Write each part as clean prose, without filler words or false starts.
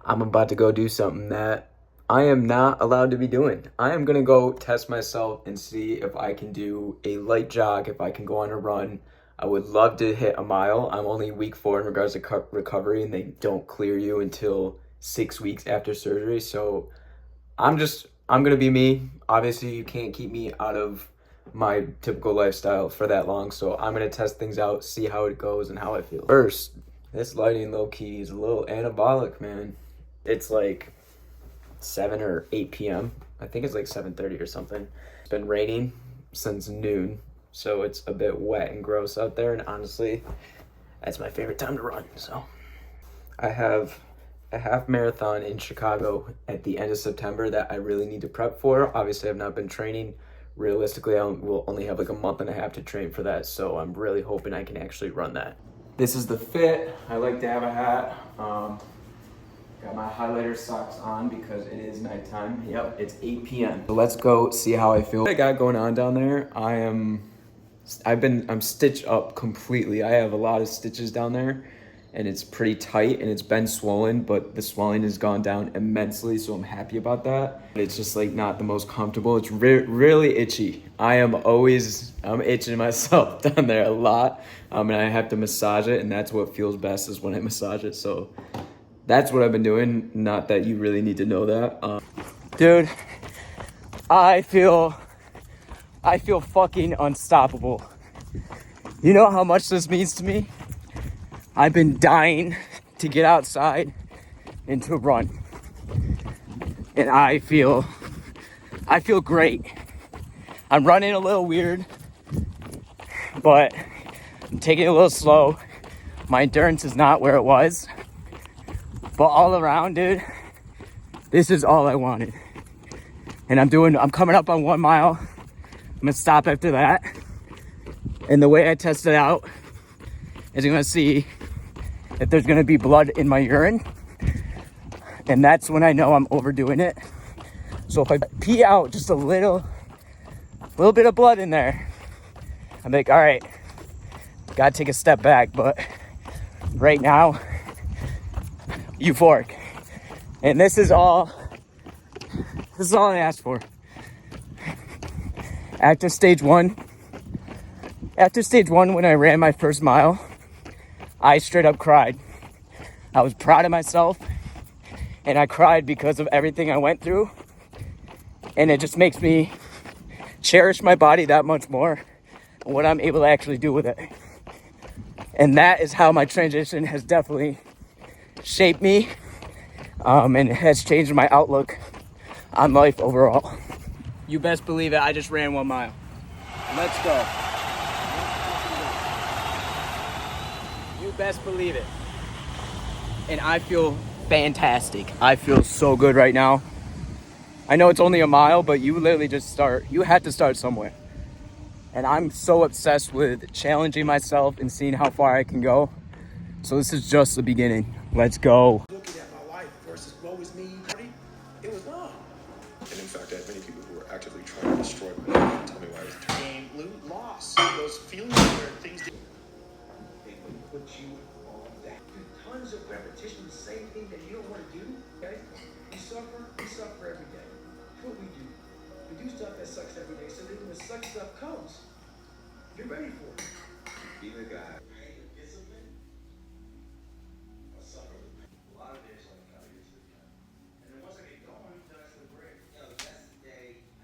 I'm about to go do something that I am not allowed to be doing. I am gonna go test myself and see if I can do a light jog, if I can go on a run. I would love to hit a mile. I'm only week 4 in regards to recovery, and they don't clear you until 6 weeks after surgery. So I'm gonna be me. Obviously, you can't keep me out of my typical lifestyle for that long. So I'm gonna test things out, see how it goes and how I feel. First, this lighting low key is a little anabolic, man. It's like 7 or 8 p.m. I think it's like 7:30 or something. It's been raining since noon, so it's a bit wet and gross out there, and honestly, that's my favorite time to run. So I have a half marathon in Chicago at the end of September that I really need to prep for. Obviously, I've not been training. Realistically, I will only have like a month and a half to train for that, so I'm really hoping I can actually run that. This is the fit. I like to have a hat. Got my highlighter socks on because it is nighttime. Yep, it's 8 p.m. So let's go see how I feel. What I got going on down there, I'm stitched up completely. I have a lot of stitches down there and it's pretty tight and it's been swollen, but the swelling has gone down immensely, so I'm happy about that. It's just like not the most comfortable. It's really itchy. I'm itching myself down there a lot, and I have to massage it, and that's what feels best is when I massage it. So that's what I've been doing. Not that you really need to know that. Dude, I feel fucking unstoppable. You know how much this means to me? I've been dying to get outside and to run. And I feel great. I'm running a little weird, but I'm taking it a little slow. My endurance is not where it was. But all around, dude, this is all I wanted. And I'm coming up on 1 mile. I'm gonna stop after that. And the way I test it out is I'm gonna see if there's gonna be blood in my urine. And that's when I know I'm overdoing it. So if I pee out just a little bit of blood in there, I'm like, all right, gotta take a step back. But right now, euphoric. And this is all I asked for. After stage one, when I ran my first mile, I straight up cried. I was proud of myself, and I cried because of everything I went through. And it just makes me cherish my body that much more and what I'm able to actually do with it. And that is how my transition has definitely shaped me, and it has changed my outlook on life overall. You best believe it, I just ran 1 mile. Let's go. You best believe it. And I feel fantastic. I feel so good right now. I know it's only a mile, but you literally you had to start somewhere. And I'm so obsessed with challenging myself and seeing how far I can go. So this is just the beginning. Let's go. Looking at my life versus woe is me, it was wrong. And in fact, I had many people who were actively trying to destroy my life and tell me why I was Game, loot, loss. Those feelings where things did. They would put you on that. Do tons of repetition, the same thing that you don't want to do. Okay? We suffer every day. That's what we do. We do stuff that sucks every day, so then when the suck stuff comes, you're ready for it. Be the guy.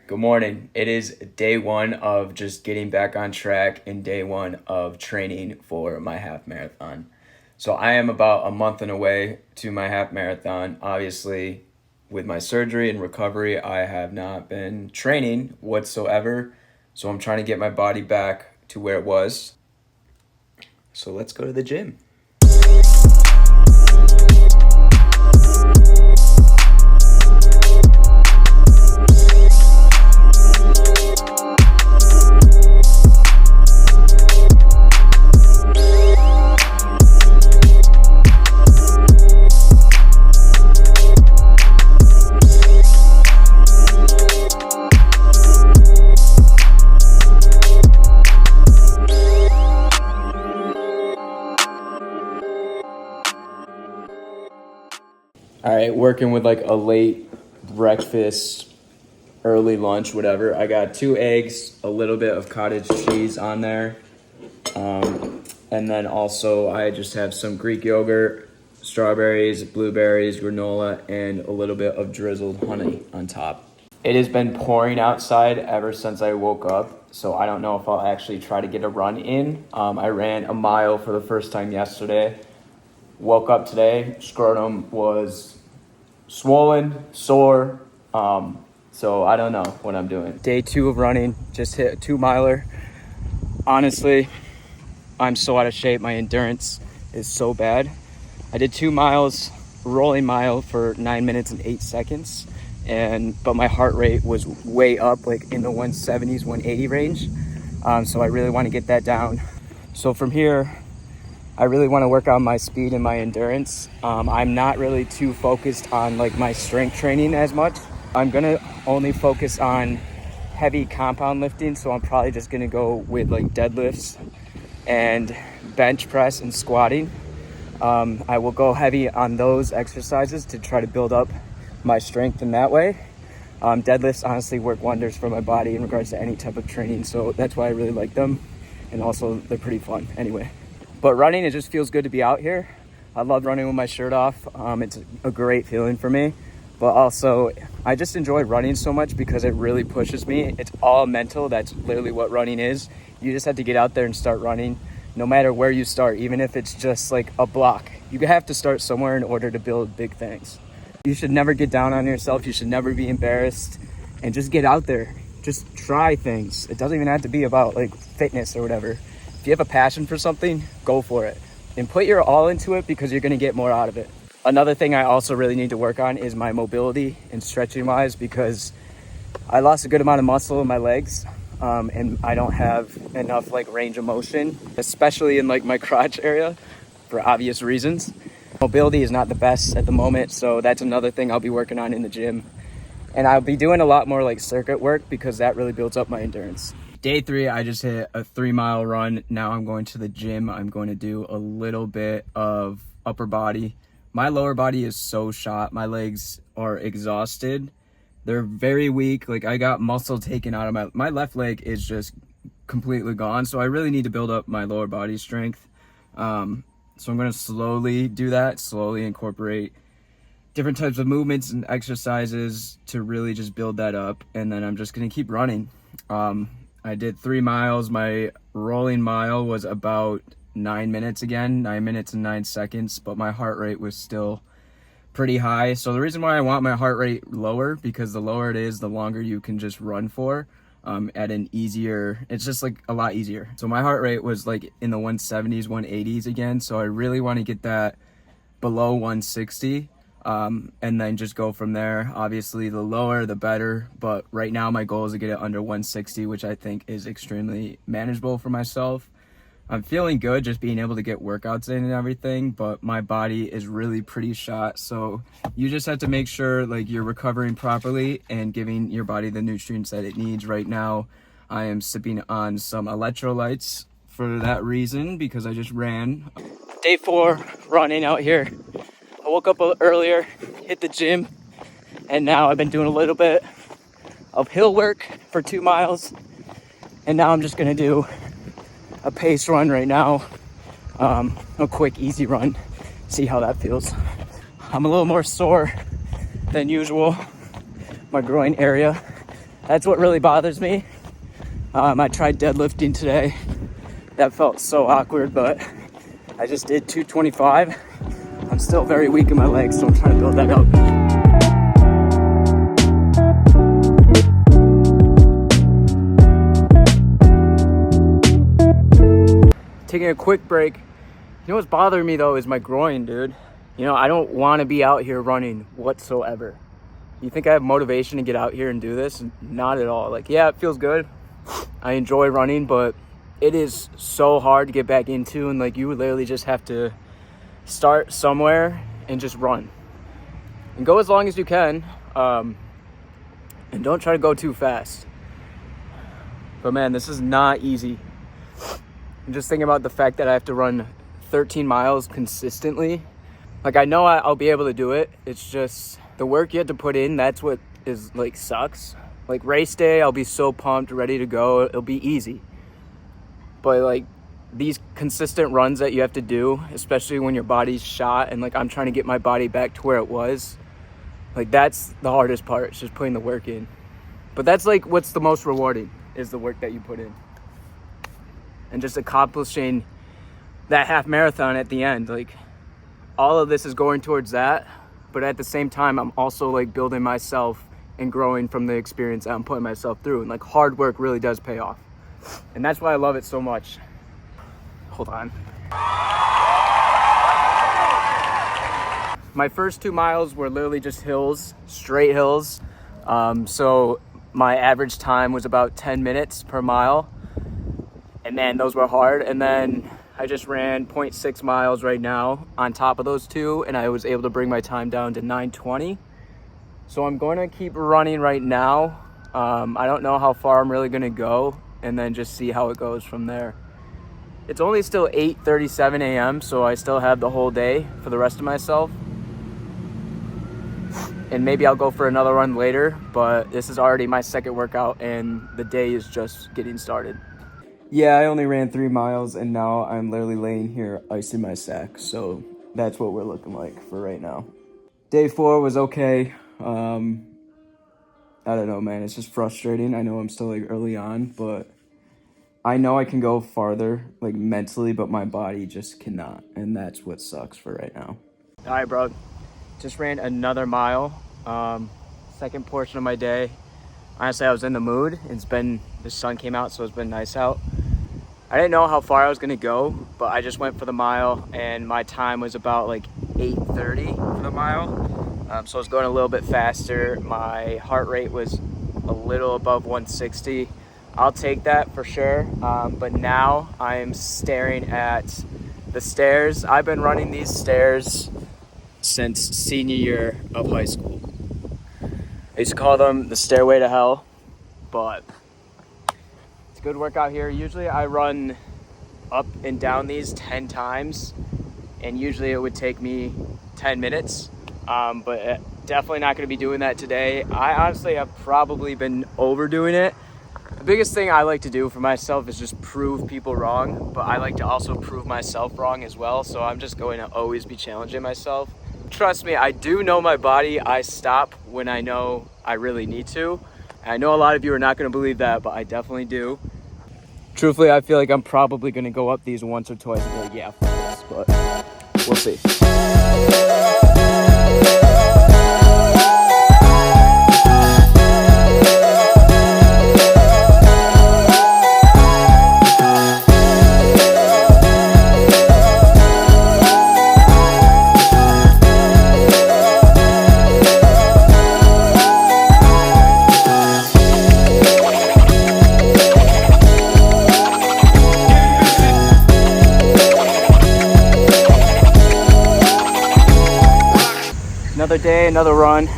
Good morning. It is day 1 of just getting back on track and day 1 of training for my half marathon. So I am about a month and away to my half marathon. Obviously, with my surgery and recovery, I have not been training whatsoever. So I'm trying to get my body back to where it was. So let's go to the gym. All right, working with like a late breakfast, early lunch, whatever. I got 2 eggs, a little bit of cottage cheese on there. And then also I just have some Greek yogurt, strawberries, blueberries, granola, and a little bit of drizzled honey on top. It has been pouring outside ever since I woke up, so I don't know if I'll actually try to get a run in. I ran a mile for the first time yesterday. Woke up today, scrotum was swollen, sore, so I don't know what I'm doing. Day 2 of running, just hit a 2-miler. Honestly, I'm so out of shape. My endurance is so bad. I did 2 miles, rolling mile for 9 minutes and 8 seconds. But my heart rate was way up, like in the 170s, 180 range. So I really want to get that down. So from here, I really want to work on my speed and my endurance. I'm not really too focused on like my strength training as much. I'm gonna only focus on heavy compound lifting. So I'm probably just gonna go with like deadlifts and bench press and squatting. I will go heavy on those exercises to try to build up my strength in that way. Deadlifts honestly work wonders for my body in regards to any type of training, so that's why I really like them, and also they're pretty fun anyway. But running, it just feels good to be out here. I love running with my shirt off. It's a great feeling for me, but also I just enjoy running so much because it really pushes me. It's all mental. That's literally what running is. You just have to get out there and start running, no matter where you start, even if it's just like a block. You have to start somewhere in order to build big things. You should never get down on yourself. You should never be embarrassed, and just get out there. Just try things. It doesn't even have to be about like fitness or whatever. If you have a passion for something, go for it and put your all into it, because you're going to get more out of it. Another thing I also really need to work on is my mobility and stretching wise, because I lost a good amount of muscle in my legs, and I don't have enough like range of motion, especially in like my crotch area, for obvious reasons. Mobility is not the best at the moment, so that's another thing I'll be working on in the gym. And I'll be doing a lot more like circuit work, because that really builds up my endurance. Day 3, I just hit a 3-mile run. Now I'm going to the gym. I'm going to do a little bit of upper body. My lower body is so shot. My legs are exhausted. They're very weak. Like, I got muscle taken out of my left leg is just completely gone. So I really need to build up my lower body strength. So I'm going to slowly do that, slowly incorporate different types of movements and exercises to really just build that up. And then I'm just going to keep running. I did 3 miles. My rolling mile was about 9 minutes again, 9 minutes and 9 seconds, but my heart rate was still pretty high. So the reason why I want my heart rate lower, because the lower it is, the longer you can just run for. At an easier, it's just like a lot easier. So my heart rate was like in the 170s, 180s again. So I really want to get that below 160, and then just go from there. Obviously the lower the better, but right now my goal is to get it under 160, which I think is extremely manageable for myself. I'm feeling good just being able to get workouts in and everything, but my body is really pretty shot. So you just have to make sure like you're recovering properly and giving your body the nutrients that it needs. Right now, I am sipping on some electrolytes for that reason, because I just ran. Day 4, running out here. I woke up earlier, hit the gym, and now I've been doing a little bit of hill work for 2 miles. And now I'm just gonna do a pace run right now, a quick easy run, see how that feels. I'm a little more sore than usual, my groin area. That's what really bothers me. I tried deadlifting today. That felt so awkward, but I just did 225. I'm still very weak in my legs, so I'm trying to build that up. Taking a quick break. You know what's bothering me though is my groin, dude. You know, I don't want to be out here running whatsoever. You think I have motivation to get out here and do this? Not at all. Like, yeah, it feels good. I enjoy running, but it is so hard to get back into, and like you literally just have to start somewhere and just run. And go as long as you can. And don't try to go too fast. But man, this is not easy. I'm just thinking about the fact that I have to run 13 miles consistently Like, I know I'll be able to do it. It's just the work you have to put in. That's what is like sucks. Like race day, I'll be so pumped, ready to go. It'll be easy. But like these consistent runs that you have to do, especially when your body's shot and like I'm trying to get my body back to where it was, like that's the hardest part. It's just putting the work in. But that's like what's the most rewarding is the work that you put in. And just accomplishing that half marathon at the end. Like all of this is going towards that, but at the same time I'm also like building myself and growing from the experience that I'm putting myself through. And like hard work really does pay off. And that's why I love it so much. Hold on. My first 2 miles were literally just hills, straight hills. So my average time was about 10 minutes per mile. And man, those were hard. And then I just ran 0.6 miles right now on top of those two. And I was able to bring my time down to 9:20. So I'm going to keep running right now. I don't know how far I'm really going to go. And then just see how it goes from there. It's only still 8:37 a.m. So I still have the whole day for the rest of myself. And maybe I'll go for another run later, but this is already my second workout and the day is just getting started. Yeah, I only ran 3 miles and now I'm literally laying here icing my sack. So that's what we're looking like for right now. Day 4 was okay. I don't know, man. It's just frustrating. I know I'm still like early on, but I know I can go farther like mentally, but my body just cannot. And that's what sucks for right now. All right, bro. Just ran another mile. Second portion of my day. Honestly, I was in the mood. The sun came out, so it's been nice out. I didn't know how far I was gonna go, but I just went for the mile and my time was about like 8:30 for the mile. So I was going a little bit faster. My heart rate was a little above 160. I'll take that for sure. But now I'm staring at the stairs. I've been running these stairs since senior year of high school. I used to call them the stairway to hell, but it's a good workout here. Usually I run up and down these 10 times, and usually it would take me 10 minutes, but definitely not going to be doing that today. I honestly have probably been overdoing it. The biggest thing I like to do for myself is just prove people wrong, but I like to also prove myself wrong as well, so I'm just going to always be challenging myself. Trust me, I do know my body. I stop when I know I really need to. And I know a lot of you are not going to believe that, but I definitely do. Truthfully, I feel like I'm probably going to go up these once or twice and be like, yeah, fuck this, but we'll see. Another day, another run.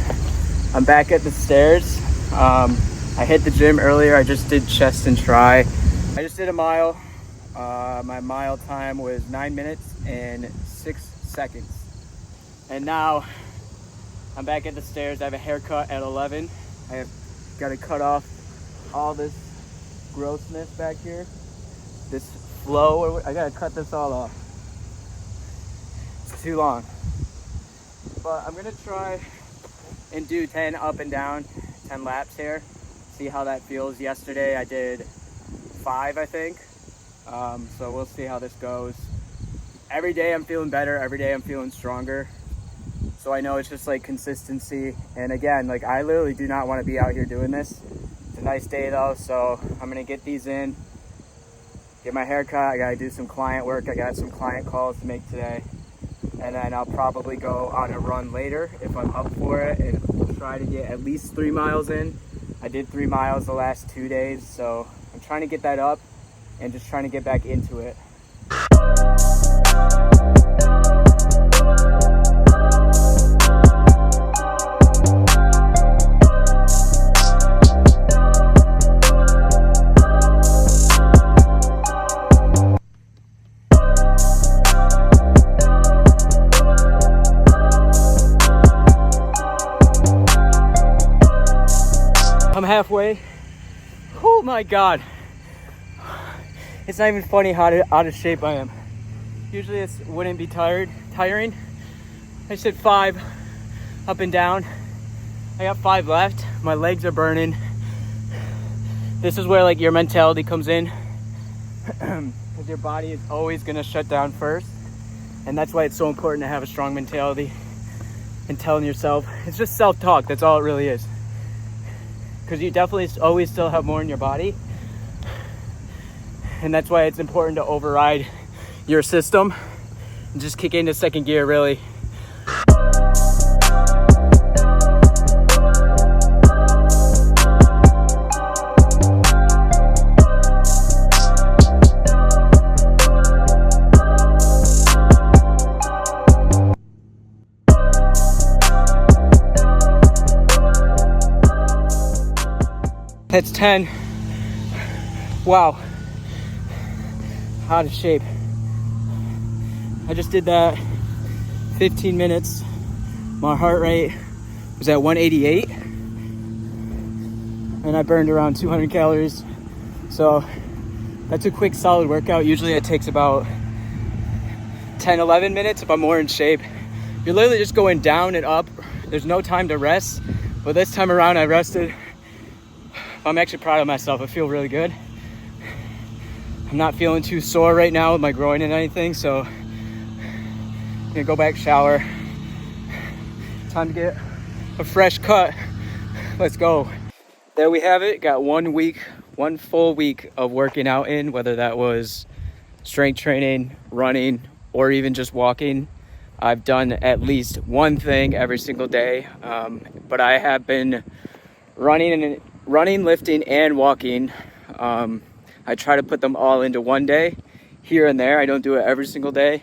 I'm back at the stairs. I hit the gym earlier. I just did chest and try. I just did a mile. My mile time was 9 minutes and 6 seconds. And now I'm back at the stairs. I have a haircut at 11. I have got to cut off all this grossness back here. This flow, I got to cut this all off. It's too long. But I'm gonna try and do 10 up and down, 10 laps here, see how that feels. Yesterday I did 5, I think, so we'll see how this goes. Every day I'm feeling better, every day I'm feeling stronger, so I know it's just like consistency. And again, like I literally do not want to be out here doing this. It's a nice day though, so I'm gonna get these in, get my hair cut. I gotta do some client work. I got some client calls to make today. And then I'll probably go on a run later if I'm up for it, and try to get at least 3 miles in. I did 3 miles the last 2 days, so I'm trying to get that up and just trying to get back into it. halfway. Oh my God. It's not even funny how out of shape I am. Usually this wouldn't be tiring. I just did 5 up and down. I got 5 left. My legs are burning. This is where like your mentality comes in. Because your body is always gonna shut down first. And that's why it's so important to have a strong mentality and telling yourself, it's just self-talk, that's all it really is. Because you definitely always still have more in your body. And that's why it's important to override your system and just kick into second gear, really. That's 10. Wow. Out of shape. I just did that 15 minutes. My heart rate was at 188. And I burned around 200 calories. So that's a quick, solid workout. Usually it takes about 10, 11 minutes if I'm more in shape. You're literally just going down and up. There's no time to rest. But this time around I rested. I'm actually proud of myself. I feel really good. I'm not feeling too sore right now with my groin and anything, so I'm gonna go back, shower. Time to get a fresh cut. Let's go. There we have it. Got 1 week, 1 full week of working out in, whether that was strength training, running, or even just walking. I've done at least one thing every single day, but I have been running, lifting, and walking. I try to put them all into one day, here and there. I don't do it every single day,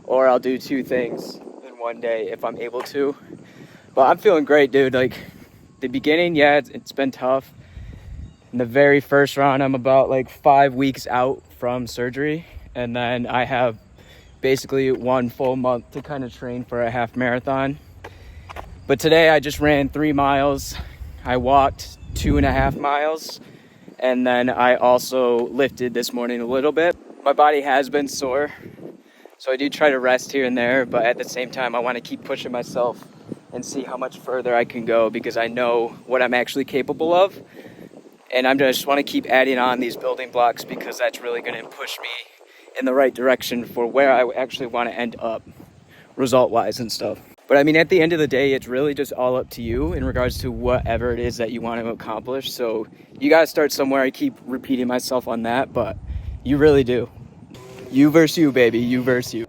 or I'll do 2 things in one day if I'm able to. But I'm feeling great, dude. Like the beginning, yeah, it's been tough. In the very first round, I'm about like 5 weeks out from surgery, and then I have basically 1 full month to kind of train for a half marathon. But today I just ran 3 miles. I walked 2.5 miles, and then I also lifted this morning a little bit. My body has been sore, so I do try to rest here and there, but at the same time I want to keep pushing myself and see how much further I can go, because I know what I'm actually capable of, and I just want to keep adding on these building blocks, because that's really going to push me in the right direction for where I actually want to end up result-wise and stuff. But I mean, at the end of the day, it's really just all up to you in regards to whatever it is that you want to accomplish. So you got to start somewhere. I keep repeating myself on that, but you really do. You versus you, baby. You versus you.